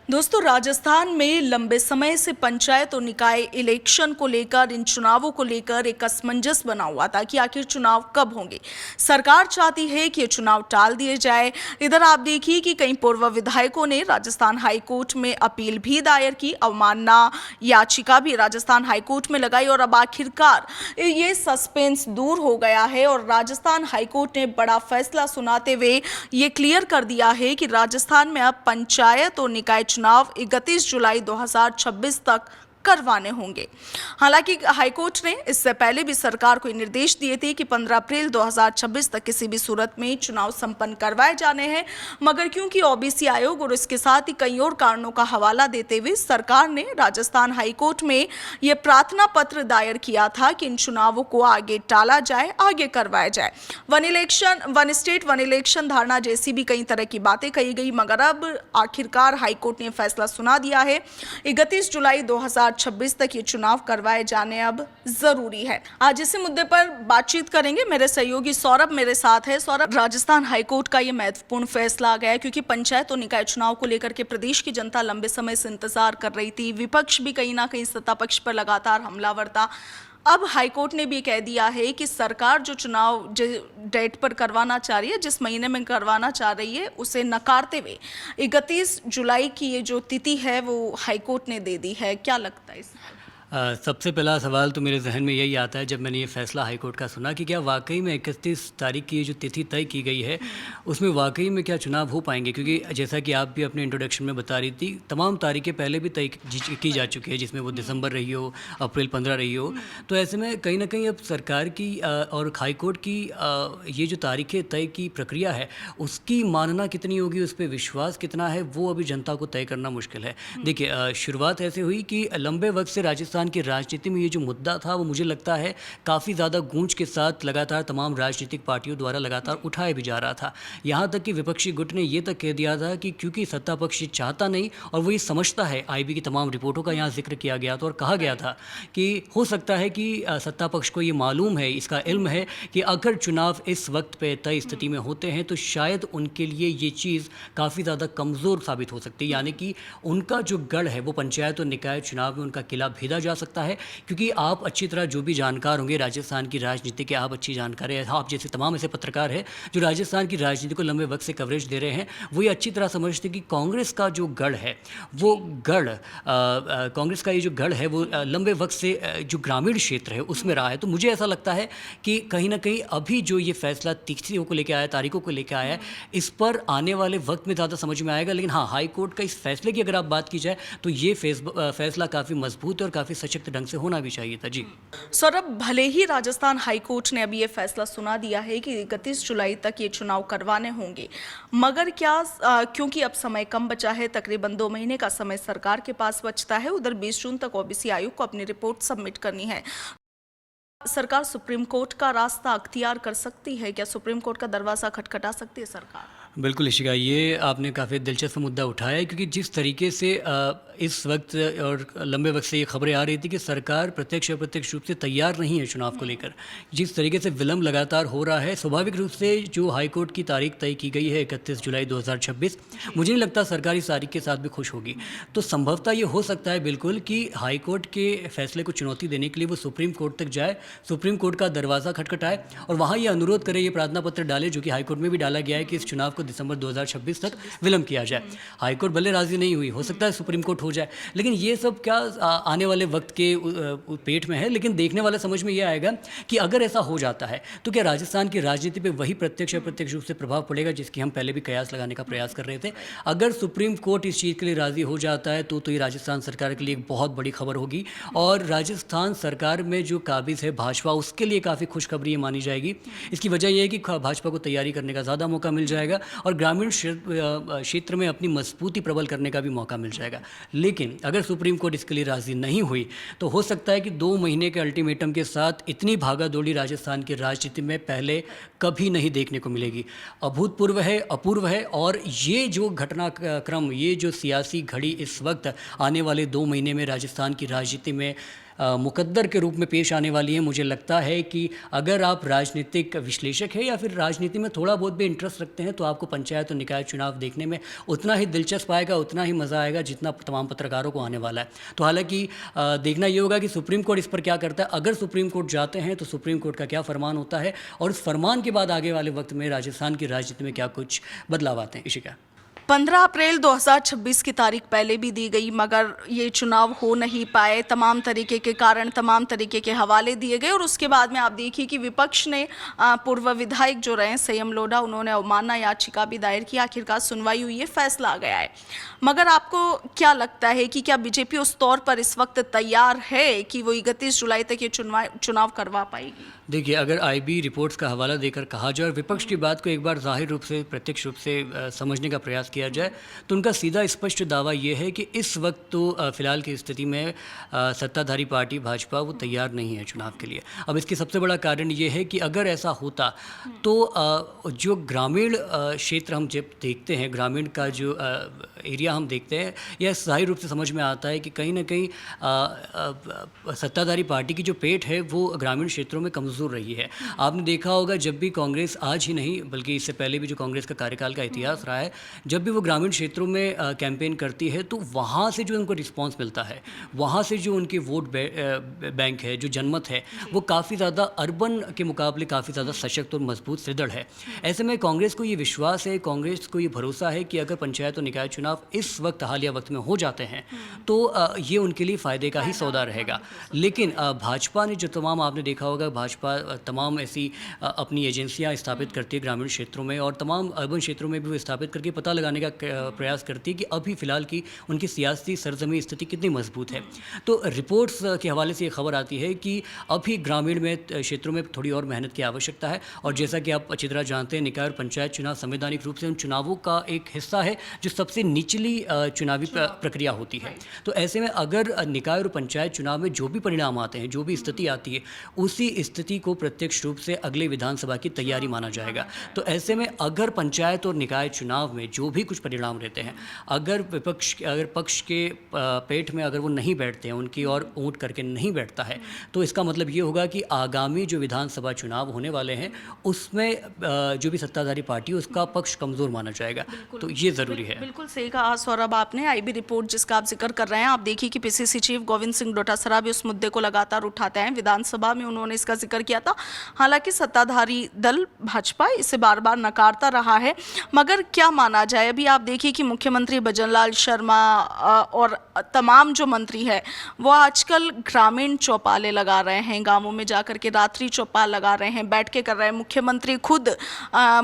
दोस्तों, राजस्थान में लंबे समय से पंचायत और निकाय इलेक्शन को लेकर, इन चुनावों को लेकर एक असमंजस बना हुआ था कि आखिर चुनाव कब होंगे। सरकार चाहती है कि ये चुनाव टाल दिए जाए। इधर आप देखिए कि कई पूर्व विधायकों ने राजस्थान हाईकोर्ट में अपील भी दायर की, अवमानना याचिका भी राजस्थान हाईकोर्ट में लगाई और अब आखिरकार ये सस्पेंस दूर हो गया है और राजस्थान हाईकोर्ट ने बड़ा फैसला सुनाते हुए ये क्लियर कर दिया है कि राजस्थान में अब पंचायत और निकाय चुनाव 31 जुलाई 2026 तक करवाने होंगे। हालांकि हाईकोर्ट ने इससे पहले भी सरकार को निर्देश दिए थे कि 15 अप्रैल 2026 तक किसी भी सूरत में चुनाव संपन्न करवाए जाने हैं, मगर क्योंकि ओबीसी आयोग और इसके साथ ही कई और कारणों का हवाला देते हुए सरकार ने राजस्थान हाईकोर्ट में यह प्रार्थना पत्र दायर किया था कि इन चुनावों को आगे टाला जाए, आगे करवाया जाए। वन स्टेट वन इलेक्शन धारणा जैसी भी कई तरह की बातें कही गई, मगर अब आखिरकार हाईकोर्ट ने फैसला सुना दिया है। 31 जुलाई 2026 तक ये चुनाव करवाए जाने अब जरूरी है। आज इसी मुद्दे पर बातचीत करेंगे। मेरे सहयोगी सौरभ मेरे साथ है। सौरभ, राजस्थान हाईकोर्ट का ये महत्वपूर्ण फैसला आ गया है क्योंकि पंचायत और निकाय चुनाव को लेकर के प्रदेश की जनता लंबे समय से इंतजार कर रही थी। विपक्ष भी कहीं ना कहीं सत्ता पक्ष पर लगातार हमलावर था। अब हाईकोर्ट ने भी कह दिया है कि सरकार जो चुनाव डेट पर करवाना चाह रही है, जिस महीने में करवाना चाह रही है, उसे नकारते हुए 31 जुलाई की ये जो तिथि है वो हाईकोर्ट ने दे दी है। क्या लगता है इस पर? सबसे पहला सवाल तो मेरे जहन में यही आता है जब मैंने ये फैसला हाईकोर्ट का सुना कि क्या वाकई में 31 तारीख की ये जो तिथि तय की गई है उसमें वाकई में क्या चुनाव हो पाएंगे, क्योंकि जैसा कि आप भी अपने इंट्रोडक्शन में बता रही थी, तमाम तारीखें पहले भी तय की जा चुकी है, जिसमें वो दिसंबर रही हो, अप्रैल 15 रही हो। तो ऐसे में कहीं ना कहीं अब सरकार की और हाईकोर्ट की ये जो तारीखें तय की प्रक्रिया है उसकी मानना कितनी होगी, उस पर विश्वास कितना है, वो अभी जनता को तय करना मुश्किल है। देखिए, शुरुआत ऐसे हुई कि लंबे वक्त से राजस्थान की राजनीति में ये जो मुद्दा था वो मुझे लगता है काफ़ी ज़्यादा गूंज के साथ लगातार तमाम राजनीतिक पार्टियों द्वारा लगातार उठाया भी जा रहा था। यहाँ तक कि विपक्षी गुट ने ये तक कह दिया था कि क्योंकि सत्ता पक्ष ये चाहता नहीं और वो ये समझता है, आईबी की तमाम रिपोर्टों का यहाँ जिक्र किया गया था और कहा गया था कि हो सकता है कि सत्ता पक्ष को ये मालूम है, इसका इल्म है कि अगर चुनाव इस वक्त पे तय स्थिति में होते हैं तो शायद उनके लिए ये चीज़ काफ़ी ज़्यादा कमज़ोर साबित हो सकती है, यानी कि उनका जो गढ़ है वो पंचायत और निकाय चुनाव में उनका किला भेदा जा सकता है। क्योंकि आप अच्छी तरह जो भी जानकार होंगे राजस्थान की राजनीति के, आप अच्छी जानकारी है, आप जैसे तमाम ऐसे पत्रकार हैं जो राजस्थान की राजनीति को लंबे वक्त से कवरेज दे रहे हैं, वो ये अच्छी तरह समझते हैं कि कांग्रेस का जो गढ़ है वो गढ़ कांग्रेस का ये जो गढ़ है वो लंबे वक्त से जो ग्रामीण क्षेत्र है उसमें रहा है। तो मुझे ऐसा लगता है कि कहीं ना कहीं अभी जो ये फैसला तिथियों को लेकर आया, तारीखों को लेकर आया है, इस पर आने वाले वक्त में ज़्यादा समझ में आएगा। लेकिन हाँ, हाईकोर्ट का इस फैसले की अगर आप बात की जाए तो ये फैसला काफ़ी मजबूत है और काफ़ी सशक्त ढंग से होना भी चाहिए था। जी सौरभ, भले ही राजस्थान हाईकोर्ट ने अभी ये फैसला सुना दिया है कि 31 जुलाई तक ये चुनाव करवाने होंगे, मगर क्या क्योंकि अब समय कम बचा है, तकरीबन 2 महीने का समय सरकार के पास बचता है, उधर 20 जून तक ओबीसी आयोग को अपनी रिपोर्ट सबमिट करनी है। सरकार सुप्रीम कोर्ट का रास्ता अख्तियार कर सकती है? क्या सुप्रीम कोर्ट का दरवाजा खटखटा सकती है सरकार? बिल्कुल इशिका, ये आपने काफ़ी दिलचस्प मुद्दा उठाया है, क्योंकि जिस तरीके से इस वक्त और लंबे वक्त से ये खबरें आ रही थी कि सरकार प्रत्यक्ष अप्रत्यक्ष रूप से तैयार नहीं है चुनाव को लेकर, जिस तरीके से विलम्ब लगातार हो रहा है, स्वाभाविक रूप से जो हाईकोर्ट की तारीख तय की गई है 31 जुलाई 2026, मुझे नहीं लगता सरकार इस तारीख के साथ भी खुश होगी। तो संभवतः ये हो सकता है बिल्कुल कि हाईकोर्ट के फैसले को चुनौती देने के लिए वो सुप्रीम कोर्ट तक जाए, सुप्रीम कोर्ट का दरवाज़ा खटखटाए और वहाँ ये अनुरोध करे, ये प्रार्थना पत्र डाले, जो कि हाईकोर्ट में भी डाला गया है कि इस चुनाव को दिसंबर 2026 तक विलंब किया जाए। हाईकोर्ट भले राजी नहीं हुई, हो सकता है सुप्रीम कोर्ट हो जाए, लेकिन ये सब क्या आने वाले वक्त के पेट में है। लेकिन देखने वाला समझ में ये आएगा कि अगर ऐसा हो जाता है तो क्या राजस्थान की राजनीति पे वही प्रत्यक्ष अप्रत्यक्ष रूप से प्रभाव पड़ेगा जिसकी हम पहले भी कयास लगाने का प्रयास कर रहे थे। अगर सुप्रीम कोर्ट इस चीज़ के लिए राजी हो जाता है तो ये राजस्थान सरकार के लिए एक बहुत बड़ी खबर होगी और राजस्थान सरकार में जो काबिज है भाजपा, उसके लिए काफ़ी खुशखबरी ये मानी जाएगी। इसकी वजह यह है कि भाजपा को तैयारी करने का ज़्यादा मौका मिल जाएगा और ग्रामीण क्षेत्र में अपनी मजबूती प्रबल करने का भी मौका मिल जाएगा। लेकिन अगर सुप्रीम कोर्ट इसके लिए राजी नहीं हुई तो हो सकता है कि 2 महीने के अल्टीमेटम के साथ इतनी भागा दौड़ी राजस्थान की राजनीति में पहले कभी नहीं देखने को मिलेगी। अभूतपूर्व है, अपूर्व है और ये जो घटनाक्रम, ये जो सियासी घड़ी इस वक्त आने वाले 2 महीने में राजस्थान की राजनीति में मुकद्दर के रूप में पेश आने वाली है। मुझे लगता है कि अगर आप राजनीतिक विश्लेषक हैं या फिर राजनीति में थोड़ा बहुत भी इंटरेस्ट रखते हैं तो आपको पंचायत और निकाय चुनाव देखने में उतना ही दिलचस्प आएगा, उतना ही मज़ा आएगा जितना तमाम पत्रकारों को आने वाला है। तो हालांकि देखना ये होगा कि सुप्रीम कोर्ट इस पर क्या करता है। अगर सुप्रीम कोर्ट जाते हैं तो सुप्रीम कोर्ट का क्या फरमान होता है और उस फरमान के बाद आगे वाले वक्त में राजस्थान की राजनीति में क्या कुछ बदलाव आते हैं। इशिका, 15 अप्रैल 2026 की तारीख पहले भी दी गई, मगर ये चुनाव हो नहीं पाए। तमाम तरीके के कारण, तमाम तरीके के हवाले दिए गए और उसके बाद में आप देखिए कि विपक्ष ने पूर्व विधायक जो रहे संयम लोढ़ा, उन्होंने अवमानना याचिका भी दायर की। आखिरकार सुनवाई हुई है, फैसला आ गया है। मगर आपको क्या लगता है कि क्या बीजेपी उस तौर पर इस वक्त तैयार है कि वो 31 जुलाई तक ये चुनाव करवा पाएगी? देखिए, अगर आईबी रिपोर्ट्स का हवाला देकर कहा जाए और विपक्ष की बात को एक बार जाहिर रूप से, प्रत्यक्ष रूप से समझने का प्रयास किया जाए तो उनका सीधा स्पष्ट दावा ये है कि इस वक्त तो फिलहाल की स्थिति में सत्ताधारी पार्टी भाजपा वो तैयार नहीं है चुनाव के लिए। अब इसकी सबसे बड़ा कारण ये है कि अगर ऐसा होता तो जो ग्रामीण क्षेत्र हम जब देखते हैं, ग्रामीण का जो एरिया हम देखते हैं, यह जाहिर रूप से समझ में आता है कि कहीं ना कहीं सत्ताधारी पार्टी की जो पेट है वो ग्रामीण क्षेत्रों में कमज़ोर रही है। आपने देखा होगा जब भी कांग्रेस, आज ही नहीं बल्कि इससे पहले भी जो कांग्रेस का कार्यकाल का इतिहास रहा है, जब भी वो ग्रामीण क्षेत्रों में कैंपेन करती है तो वहाँ से जो उनको रिस्पांस मिलता है, वहाँ से जो उनके वोट बैंक है, जो जनमत है, वो काफ़ी ज़्यादा अर्बन के मुकाबले काफ़ी ज़्यादा सशक्त और मजबूत सुदृढ़ है। ऐसे में कांग्रेस को ये विश्वास है, कांग्रेस को ये भरोसा है कि अगर पंचायत और निकाय चुनाव इस वक्त, हालिया वक्त में हो जाते हैं तो ये उनके लिए फ़ायदे का ही सौदा रहेगा। लेकिन भाजपा ने जो तमाम, आपने देखा होगा, भाजपा तमाम ऐसी अपनी एजेंसियां स्थापित करती है ग्रामीण क्षेत्रों में और तमाम अर्बन क्षेत्रों में भी वो स्थापित करके पता लगाने का प्रयास करती है कि अभी फ़िलहाल की उनकी सियासी सरजमी स्थिति कितनी मजबूत है। तो रिपोर्ट्स के हवाले से ये खबर आती है कि अभी ग्रामीण में क्षेत्रों में थोड़ी और मेहनत की आवश्यकता है और जैसा कि आप अच्छी तरह जानते हैं, निकाय और पंचायत चुनाव संवैधानिक रूप से उन चुनावों का एक हिस्सा है जो सबसे निचली चुनावी प्रक्रिया होती है। तो ऐसे में अगर निकाय और पंचायत चुनाव में जो भी परिणाम आते हैं, जो भी स्थिति आती है, उसी स्थिति को प्रत्यक्ष रूप से अगले विधानसभा की तैयारी माना जाएगा। तो ऐसे में अगर पंचायत और निकाय चुनाव में जो भी कुछ परिणाम रहते हैं, अगर पक्ष के पेट में अगर वो नहीं बैठते हैं, उनकी और ऊँट करके नहीं बैठता है, तो इसका मतलब ये होगा कि आगामी जो विधानसभा चुनाव होने वाले हैं उसमें जो भी सत्ताधारी पार्टी है उसका पक्ष कमज़ोर माना जाएगा। तो ये ज़रूरी है। बिल्कुल सही कहा सौरभ आपने। आईबी रिपोर्ट जिसका आप जिक्र कर रहे हैं, आप देखिए कि पीसीसी चीफ गोविंद सिंह डोटासरा भी उस मुद्दे को लगातार उठाते हैं। विधानसभा में उन्होंने इसका जिक्र किया था। हालांकि सत्ताधारी दल भाजपा इसे बार बार नकारता रहा है, मगर क्या माना जाए। अभी आप देखिए कि मुख्यमंत्री भजनलाल शर्मा और तमाम जो मंत्री है वो आजकल ग्रामीण चौपाले लगा रहे हैं, गांवों में जाकर के रात्रि चौपाल लगा रहे हैं, बैठ के कर रहे हैं। मुख्यमंत्री खुद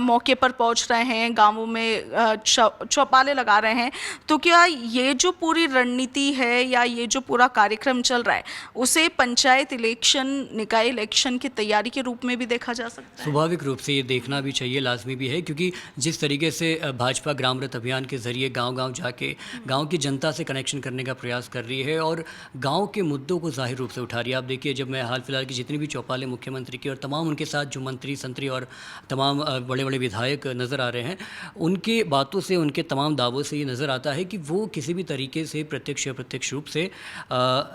मौके पर पहुंच रहे हैं, गांवों में चौपाले लगा रहे हैं। तो क्या ये जो पूरी रणनीति है या ये जो पूरा कार्यक्रम चल रहा है उसे पंचायत इलेक्शन, निकाय इलेक्शन की तैयारी के रूप में भी देखा जा सकता है? स्वाभाविक रूप से ये देखना भी चाहिए, लाजमी भी है, क्योंकि जिस तरीके से भाजपा ग्राम रथ अभियान के ज़रिए गांव-गांव जाके गांव की जनता से कनेक्शन करने का प्रयास कर रही है और गांव के मुद्दों को जाहिर रूप से उठा रही है। आप देखिए, जब मैं हाल फिलहाल की जितनी भी चौपालें मुख्यमंत्री की और तमाम उनके साथ जो मंत्री संतरी और तमाम बड़े बड़े विधायक नज़र आ रहे हैं, उनके बातों से, उनके तमाम दावों से ये नज़र आता है कि वो किसी भी तरीके से प्रत्यक्ष या प्रत्यक्ष रूप से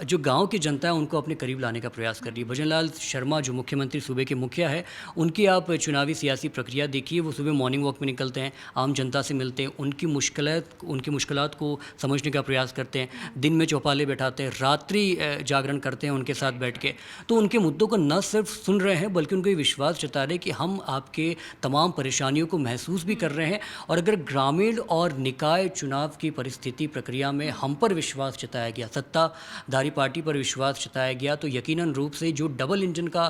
जो गाँव की जनता है उनको अपने करीब लाने का प्रयास कर रही है। भजनलाल शर्मा जो मुख्यमंत्री सूबे के मुखिया है, उनकी आप चुनावी सियासी प्रक्रिया देखिए, वो सुबह मॉर्निंग वॉक में निकलते हैं, आम जनता से मिलते हैं, उनकी मुश्किलात को समझने का प्रयास करते हैं, दिन में चौपाले बैठाते हैं, रात्रि जागरण करते हैं उनके साथ बैठ के। तो उनके मुद्दों को न सिर्फ सुन रहे हैं बल्कि उनको ये विश्वास जता रहे हैं कि हम आपके तमाम परेशानियों को महसूस भी कर रहे हैं और अगर ग्रामीण और निकाय चुनाव की परिस्थिति प्रक्रिया में हम पर विश्वास जताया गया, सत्ताधारी पार्टी पर विश्वास जताया गया, तो यकीनन रूप से जो डबल इंजन का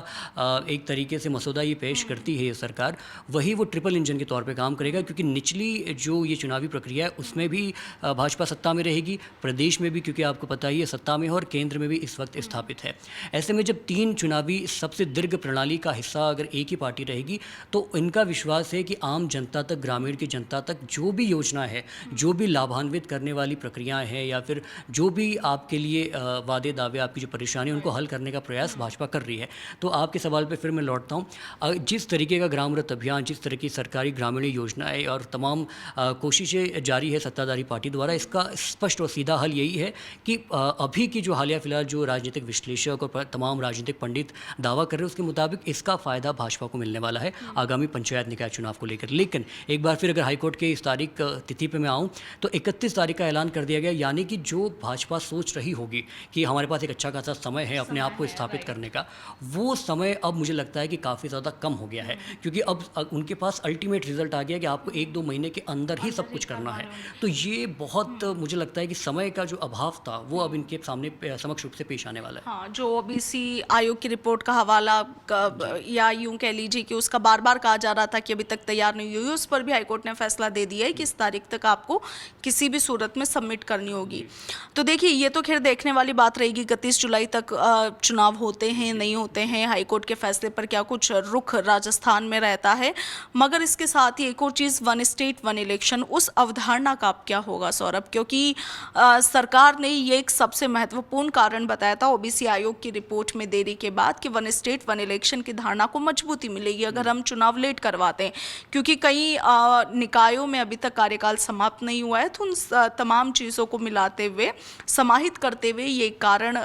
एक तरीके से मसौदा ये पेश करती है ये सरकार, वही वो ट्रिपल इंजन के तौर पे काम करेगा, क्योंकि निचली जो ये चुनावी प्रक्रिया है उसमें भी भाजपा सत्ता में रहेगी, प्रदेश में भी, क्योंकि आपको पता ही है सत्ता में है, और केंद्र में भी इस वक्त स्थापित है। ऐसे में जब तीन चुनावी सबसे दीर्घ प्रणाली का हिस्सा अगर एक ही पार्टी रहेगी तो इनका विश्वास है कि आम जनता तक, ग्रामीण की जनता तक जो भी योजना है, जो भी लाभान्वित करने वाली प्रक्रियाएं हैं या फिर जो भी आपके लिए वादे दावे, आपकी जो परेशानी है उनको हल करने का प्रयास भाजपा कर रही है। तो आपके सवाल पे फिर मैं लौटता हूँ, जिस तरीके का ग्राम रथ अभियान, जिस तरह की सरकारी ग्रामीण योजनाएं और तमाम कोशिशें जारी है सत्ताधारी पार्टी द्वारा। इसका स्पष्ट और सीधा हल यही है कि अभी की जो हालिया फिलहाल जो राजनीतिक विश्लेषक और तमाम राजनीतिक पंडित दावा कर रहे हैं उसके मुताबिक इसका फ़ायदा भाजपा को मिलने वाला है आगामी पंचायत निकाय चुनाव को लेकर। लेकिन एक बार फिर अगर हाईकोर्ट के इस तारीख तिथि पे मैं आऊँ तो 31 तारीख का ऐलान कर दिया गया, यानी कि जो भाजपा सोच रही होगी कि हमारे पास एक अच्छा खासा समय है अपने आप को स्थापित करने का, वो समय अब मुझे लगता है कि काफ़ी ज़्यादा कम हो गया है, क्योंकि अब उनके पास अल्टीमेट रिजल्ट आ गया कि आपको 1-2 महीने के अंदर ही सब कुछ करना है। तो ये बहुत मुझे लगता है कि समय का जो अभाव था वो अब इनके सामने समक्ष रूप से पेश आने वाला है। हाँ, जो ओबीसी आयोग की रिपोर्ट का हवाला या यूं कह लीजिए कि उसका बार बार कहा जा रहा था कि अभी तक तैयार नहीं हुई, उस पर भी हाईकोर्ट ने फैसला दे दिया है कि इस तारीख तक आपको किसी भी सूरत में सबमिट करनी होगी। तो देखिए, ये तो खैर देखने वाली बात रहेगी 31 जुलाई तक चुनाव होते हैं नहीं होते हैं, हाईकोर्ट के फैसले पर क्या कुछ रुख राजस्थान में रहता है। मगर इसके साथ ही एक और चीज़, वन स्टेट वन इलेक्शन, उस अवधारणा का अब क्या होगा सौरभ, क्योंकि सरकार ने ये एक सबसे महत्वपूर्ण कारण बताया था ओबीसी आयोग की रिपोर्ट में देरी के बाद कि वन स्टेट वन इलेक्शन की धारणा को मजबूती मिलेगी अगर हम चुनाव लेट करवाते हैं, क्योंकि कई निकायों में अभी तक कार्यकाल समाप्त नहीं हुआ है। तो उन तमाम चीज़ों को मिलाते हुए, समाहित करते हुए ये कारण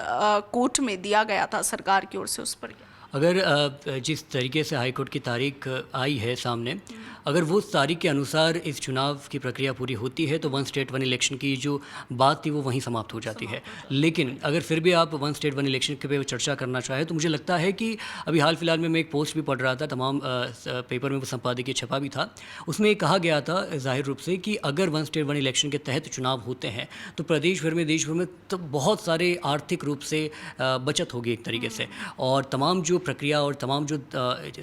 कोर्ट में दिया गया था सरकार की ओर से। उस पर अगर जिस तरीके से हाईकोर्ट की तारीख आई है सामने, अगर वो तारीख के अनुसार इस चुनाव की प्रक्रिया पूरी होती है तो वन स्टेट वन इलेक्शन की जो बात थी वो वहीं समाप्त हो जाती है। लेकिन अगर फिर भी आप वन स्टेट वन इलेक्शन के पे चर्चा करना चाहें तो मुझे लगता है कि अभी हाल फिलहाल में मैं एक पोस्ट भी पढ़ रहा था, तमाम पेपर में वो संपादकीय छपा भी था, उसमें कहा गया था जाहिर रूप से कि अगर वन स्टेट वन इलेक्शन के तहत चुनाव होते हैं तो प्रदेश भर में, देश भर में तो बहुत सारे आर्थिक रूप से बचत होगी एक तरीके से, और तमाम जो प्रक्रिया और तमाम जो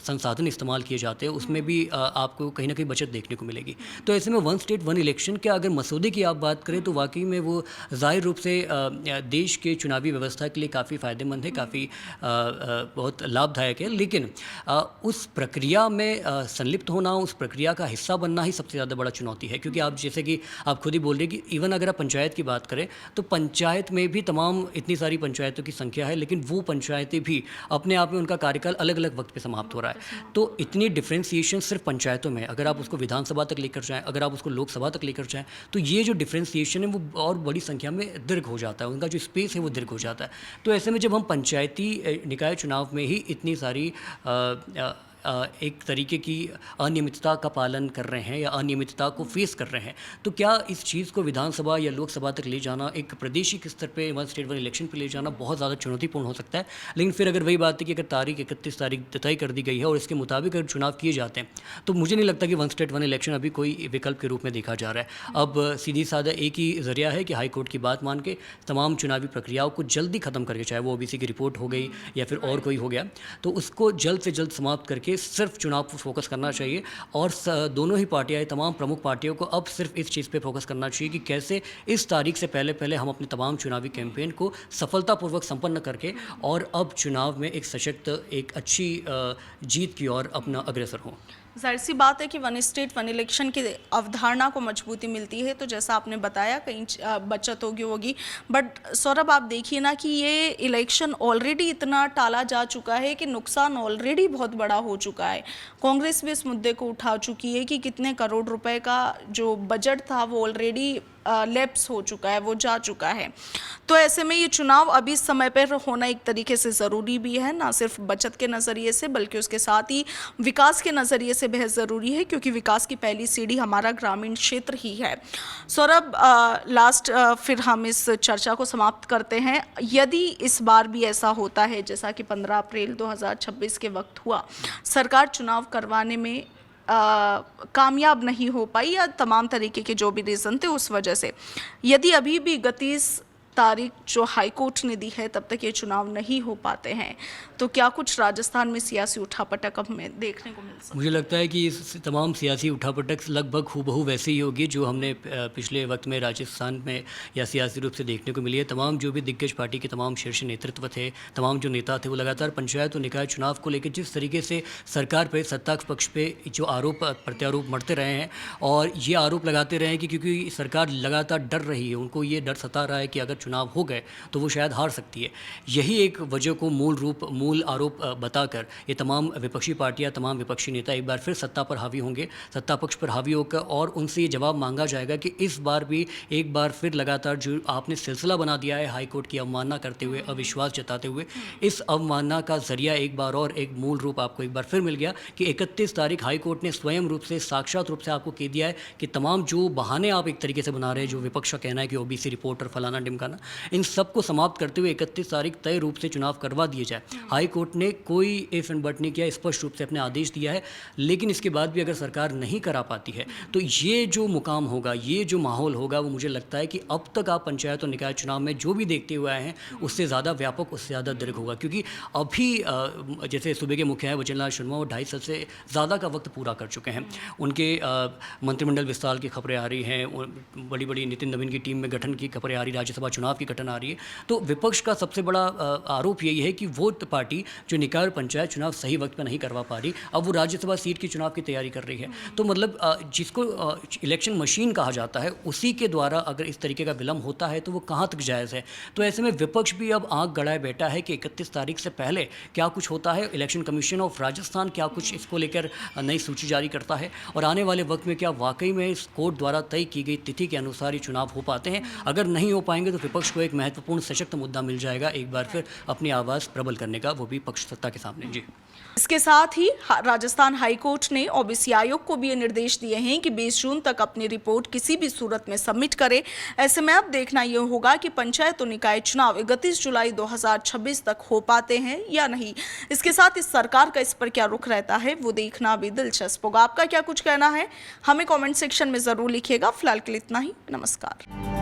संसाधन इस्तेमाल किए जाते हैं उसमें भी आपको कहीं ना कहीं बचत देखने को मिलेगी। तो ऐसे में वन स्टेट वन इलेक्शन के अगर मसौदे की आप बात करें तो वाकई में वो जाहिर रूप से देश के चुनावी व्यवस्था के लिए काफ़ी फ़ायदेमंद है, काफ़ी बहुत लाभदायक है। लेकिन उस प्रक्रिया में संलिप्त होना, उस प्रक्रिया का हिस्सा बनना ही सबसे ज़्यादा बड़ा चुनौती है, क्योंकि आप जैसे कि आप खुद ही बोल रहे हैं कि इवन अगर आप पंचायत की बात करें तो पंचायत में भी तमाम इतनी सारी पंचायतों की संख्या है, लेकिन वो पंचायतें भी अपने आप में उनका कार्यकाल अलग अलग वक्त पे समाप्त हो रहा है। तो इतनी डिफ्रेंसिएशन सिर्फ पंचायतों में, अगर आप उसको विधानसभा तक लेकर जाएं, अगर आप उसको लोकसभा तक लेकर जाएं, तो ये जो डिफ्रेंसिएशन है वो और बड़ी संख्या में दीर्घ हो जाता है, उनका जो स्पेस है वो दीर्घ हो जाता है। तो ऐसे में जब हम पंचायती निकाय चुनाव में ही इतनी सारी एक तरीके की अनियमितता का पालन कर रहे हैं या अनियमितता को फेस कर रहे हैं, तो क्या इस चीज़ को विधानसभा या लोकसभा तक ले जाना, एक प्रादेशिक स्तर पे वन स्टेट वन इलेक्शन पे ले जाना बहुत ज़्यादा चुनौतीपूर्ण हो सकता है। लेकिन फिर अगर वही बात है कि अगर तारीख 31 तारीख तय कर दी गई है और इसके मुताबिक अगर चुनाव किए जाते हैं तो मुझे नहीं लगता कि वन स्टेट वन इलेक्शन अभी कोई विकल्प के रूप में देखा जा रहा है। अब सीधी साधा एक ही ज़रिया है कि हाईकोर्ट की बात मान के तमाम चुनावी प्रक्रियाओं को जल्दी ख़त्म करके, चाहे वो ओबीसी की रिपोर्ट हो गई या फिर और कोई हो गया, तो उसको जल्द से जल्द समाप्त करके सिर्फ चुनाव पर फोकस करना चाहिए। और दोनों ही पार्टियां, तमाम प्रमुख पार्टियों को अब सिर्फ इस चीज़ पे फोकस करना चाहिए कि कैसे इस तारीख से पहले पहले हम अपने तमाम चुनावी कैंपेन को सफलतापूर्वक संपन्न करके और अब चुनाव में एक सशक्त, एक अच्छी जीत की ओर अपना अग्रसर हों। जाहिर सी बात है कि वन स्टेट वन इलेक्शन की अवधारणा को मजबूती मिलती है, तो जैसा आपने बताया कहीं बचत होगी। बट सौरभ, आप देखिए ना कि ये इलेक्शन ऑलरेडी इतना टाला जा चुका है कि नुकसान ऑलरेडी बहुत बड़ा हो चुका है। कांग्रेस भी इस मुद्दे को उठा चुकी है कि कितने करोड़ रुपए का जो बजट था वो ऑलरेडी लैप्स हो चुका है, वो जा चुका है। तो ऐसे में ये चुनाव अभी समय पर होना एक तरीके से ज़रूरी भी है, ना सिर्फ बचत के नज़रिए से बल्कि उसके साथ ही विकास के नज़रिए से बेहद ज़रूरी है, क्योंकि विकास की पहली सीढ़ी हमारा ग्रामीण क्षेत्र ही है। सौरभ, फिर हम इस चर्चा को समाप्त करते हैं। यदि इस बार भी ऐसा होता है जैसा कि 15 अप्रैल 2026 के वक्त हुआ, सरकार चुनाव करवाने में कामयाब नहीं हो पाई या तमाम तरीके के जो भी रीज़न थे उस वजह से, यदि अभी भी 31 तारीख जो हाई कोर्ट ने दी है तब तक ये चुनाव नहीं हो पाते हैं, तो क्या कुछ राजस्थान में सियासी उठापटक हमें देखने को मिल सकता है? मुझे लगता है कि इस तमाम सियासी उठापटक लगभग हूबहू वैसे ही होगी जो हमने पिछले वक्त में राजस्थान में या सियासी रूप से देखने को मिली है। तमाम जो भी दिग्गज पार्टी के तमाम शीर्ष नेतृत्व थे, तमाम जो नेता थे, वो लगातार पंचायत और निकाय चुनाव को लेकर जिस तरीके से सरकार पर, सत्ता पक्ष पे जो आरोप प्रत्यारोप मरते रहे हैं और ये आरोप लगाते रहे हैं कि क्योंकि सरकार लगातार डर रही है, उनको ये डर सता रहा है कि अगर चुनाव हो गए तो वो शायद हार सकती है। यही एक वजह को मूल आरोप बताकर ये तमाम विपक्षी पार्टियां, तमाम विपक्षी नेता एक बार फिर सत्ता पर हावी होंगे, सत्ता पक्ष पर हावी होकर, और उनसे ये जवाब मांगा जाएगा कि इस बार भी एक बार फिर लगातार जो आपने सिलसिला बना दिया है हाई कोर्ट की अवमानना करते हुए, अविश्वास जताते हुए, इस अवमानना का जरिया एक बार और एक मूल रूप आपको एक बार फिर मिल गया कि 31 तारीख हाई कोर्ट ने स्वयं रूप से, साक्षात रूप से आपको कह दिया है कि तमाम जो बहाने आप एक तरीके से बना रहे हैं, जो विपक्ष का कहना है कि ओबीसी रिपोर्ट और फलाना ढिमकाना, इन सबको समाप्त करते हुए 31 तारीख तय रूप से चुनाव करवा दिए जाए। हाई कोर्ट ने कोई इफ एंड बट नहीं किया, स्पष्ट रूप से अपने आदेश दिया है। लेकिन इसके बाद भी अगर सरकार नहीं करा पाती है तो ये जो मुकाम होगा, ये जो माहौल होगा, वो मुझे लगता है कि अब तक आप पंचायत और निकाय चुनाव में जो भी देखते हुए आए हैं उससे ज़्यादा व्यापक, उससे ज़्यादा दीर्घ होगा। क्योंकि अभी जैसे सूबे के मुखिया हैं वचनलाल शर्मा, वो 2.5 साल से ज़्यादा का वक्त पूरा कर चुके हैं। उनके मंत्रिमंडल विस्तार की खबरें आ रही हैं, बड़ी बड़ी नितिन नवीन की टीम में गठन की खबरें आ रही, राज्यसभा चुनाव की घटना आ रही है। तो विपक्ष का सबसे बड़ा आरोप यही है कि वो पार्टी जो निकाय और पंचायत चुनाव सही वक्त पर नहीं करवा पा रही, अब वो राज्यसभा सीट की चुनाव की तैयारी कर रही है। तो मतलब जिसको इलेक्शन मशीन कहा जाता है, उसी के द्वारा अगर इस तरीके का विलम्ब होता है तो वो कहाँ तक जायज़ है। तो ऐसे में विपक्ष भी अब आंख गड़ाए बैठा है कि 31 तारीख से पहले क्या कुछ होता है। इलेक्शन कमीशन ऑफ राजस्थान क्या कुछ इसको लेकर नई सूची जारी करता है, और आने वाले वक्त में क्या वाकई में इस कोर्ट द्वारा तय की गई तिथि के अनुसार ही चुनाव हो पाते हैं। अगर नहीं हो पाएंगे तो विपक्ष को एक महत्वपूर्ण सशक्त मुद्दा मिल जाएगा एक बार फिर अपनी आवाज़ प्रबल करने का, वो भी पक्ष सत्ता के सामने। जी, इसके साथ ही राजस्थान हाईकोर्ट ने ओबीसी आयोग को भी ये निर्देश दिए हैं कि 20 जून तक अपनी रिपोर्ट किसी भी सूरत में सबमिट करे। ऐसे में अब देखना ये होगा कि पंचायत और निकाय चुनाव 31 जुलाई 2026 तक हो पाते हैं या नहीं। इसके साथ इस सरकार का इस पर क्या रुख रहता है वो देखना भी दिलचस्प होगा। आपका क्या कुछ कहना है हमें कमेंट सेक्शन में ज़रूर लिखिएगा। फिलहाल के लिए इतना ही। नमस्कार।